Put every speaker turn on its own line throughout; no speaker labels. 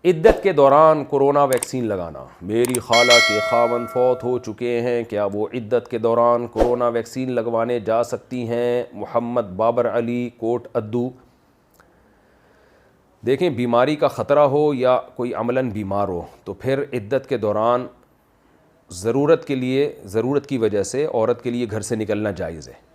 इद्दत के दौरान corona vaccine लगाना। मेरी खाला के खावंद फौत हो चुके हैं, क्या वो इद्दत के दौरान कोरोना वैक्सीन लगवाने जा सकती हैं? मोहम्मद बाबर अली, कोट अद्दू। देखें, बीमारी का ख़तरा हो या कोई अमलन बीमार हो तो फिर इद्दत के दौरान ज़रूरत की वजह से औरत के लिए घर से निकलना जायज़ है।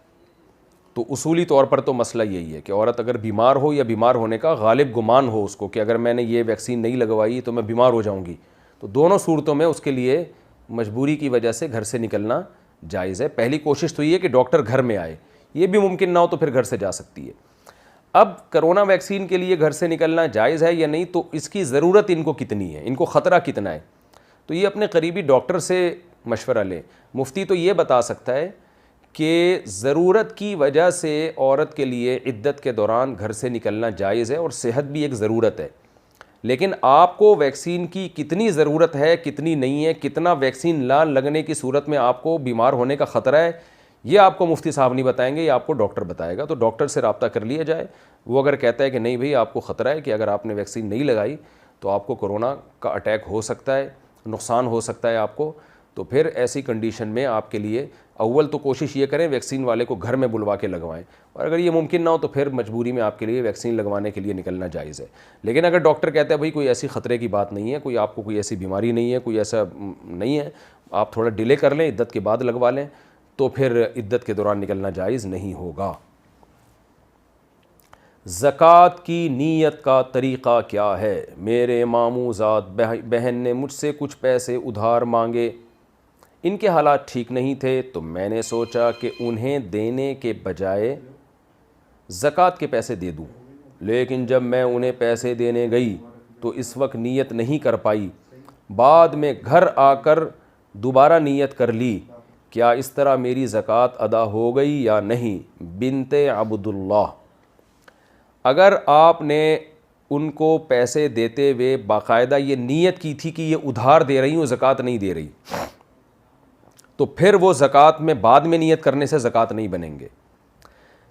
तो उसूली तौर पर तो मसला यही है कि औरत अगर बीमार हो या बीमार होने का गालिब गुमान हो उसको कि अगर मैंने ये वैक्सीन नहीं लगवाई तो मैं बीमार हो जाऊंगी, तो दोनों सूरतों में उसके लिए मजबूरी की वजह से घर से निकलना जायज़ है। पहली कोशिश तो ये कि डॉक्टर घर में आए, ये भी मुमकिन ना हो तो फिर घर से जा सकती है। अब कोरोना वैक्सीन के लिए घर से निकलना जायज़ है या नहीं, तो इसकी ज़रूरत इनको कितनी है, इनको ख़तरा कितना है, तो ये अपने करीबी डॉक्टर से मशवरा लें। मुफ्ती तो ये बता सकता है कि ज़रूरत की वजह से औरत के लिए इद्दत के दौरान घर से निकलना जायज़ है और सेहत भी एक ज़रूरत है, लेकिन आपको वैक्सीन की कितनी ज़रूरत है कितनी नहीं है, कितना वैक्सीन ना लगने की सूरत में आपको बीमार होने का ख़तरा है, ये आपको मुफ्ती साहब नहीं बताएंगे, ये आपको डॉक्टर बताएगा। तो डॉक्टर से रब्ता कर लिया जाए। वो अगर कहता है कि नहीं भाई आपको ख़तरा है कि अगर आपने वैक्सीन नहीं लगाई तो आपको कोरोना का अटैक हो सकता है, नुकसान हो सकता है आपको, तो फिर ऐसी कंडीशन में आपके लिए अव्वल तो कोशिश ये करें वैक्सीन वाले को घर में बुलवा के लगवाएं, और अगर ये मुमकिन ना हो तो फिर मजबूरी में आपके लिए वैक्सीन लगवाने के लिए निकलना जायज़ है। लेकिन अगर डॉक्टर कहता है भाई कोई ऐसी ख़तरे की बात नहीं है, कोई आपको कोई ऐसी बीमारी नहीं है, कोई ऐसा नहीं है, आप थोड़ा डिले कर लें, इद्दत के बाद लगवा लें, तो फिर इद्दत के दौरान निकलना जायज़ नहीं होगा। ज़कात की नीयत का तरीक़ा क्या है? मेरे मामूज़ात बहन ने मुझसे कुछ पैसे उधार मांगे, इनके हालात ठीक नहीं थे, तो मैंने सोचा कि उन्हें देने के बजाय ज़कात के पैसे दे दूं, लेकिन जब मैं उन्हें पैसे देने गई तो इस वक्त नीयत नहीं कर पाई, बाद में घर आकर दोबारा नीयत कर ली, क्या इस तरह मेरी ज़कात अदा हो गई या नहीं? बिनते अब्दुल्लाह। अगर आपने उनको पैसे देते हुए बाकायदा ये नीयत की थी कि ये उधार दे रही हूँ, ज़कात नहीं दे रही, तो फिर वो ज़कात में बाद में नीयत करने से ज़कात नहीं बनेंगे।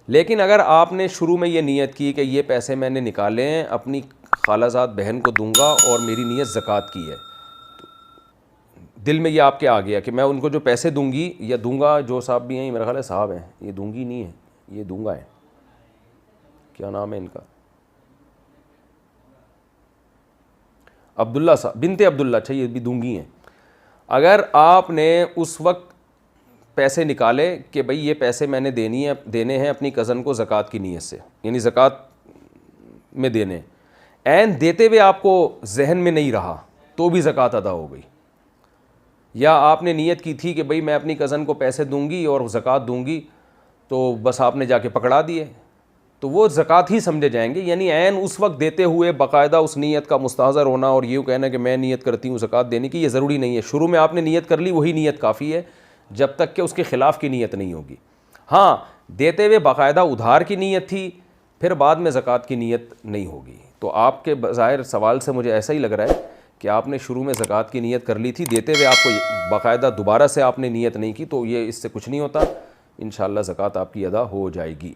लेकिन अगर आपने शुरू में ये नीयत की कि ये पैसे मैंने निकाले हैं, अपनी खालाजाद बहन को दूंगा और मेरी नीयत ज़कात की है, तो दिल में ये आपके आ गया कि मैं उनको जो पैसे दूंगी या दूंगा, जो साहब भी हैं, मेरा ख्याल है साहब हैं, ये दूंगी नहीं है, ये दूंगा है, क्या नाम है इनका, अब्दुल्ला साहब, बिनते अब्दुल्ला, अच्छा ये भी दूंगी हैं। अगर आपने उस वक्त पैसे निकाले कि भाई ये पैसे मैंने देने हैं अपनी कज़न को ज़कात की नीयत से, यानी ज़कात में देने, ऐन देते हुए आपको जहन में नहीं रहा तो भी ज़कात अदा हो गई। या आपने नीयत की थी कि भाई मैं अपनी कज़न को पैसे दूंगी और ज़कात दूंगी, तो बस आपने जाके पकड़ा दिए, तो वो ज़कात ही समझे जाएंगे। यानी ऐन उस वक्त देते हुए बाकायदा उस नीयत का मुस्तहज़र होना और यूँ कहना कि मैं नीयत करती हूँ ज़कात देने की, ये ज़रूरी नहीं है। शुरू में आपने नीयत कर ली, वही नीयत काफ़ी है, जब तक कि उसके ख़िलाफ़ की नीयत नहीं होगी। हाँ, देते हुए बाकायदा उधार की नीयत थी, फिर बाद में ज़कात की नीयत नहीं होगी। तो आपके ज़ाहिर सवाल से मुझे ऐसा ही लग रहा है कि आपने शुरू में ज़कात की नीयत कर ली थी, देते हुए आपको बाकायदा दोबारा से आपने नीयत नहीं की, तो ये इससे कुछ नहीं होता, इंशाअल्लाह ज़कात आपकी अदा हो जाएगी।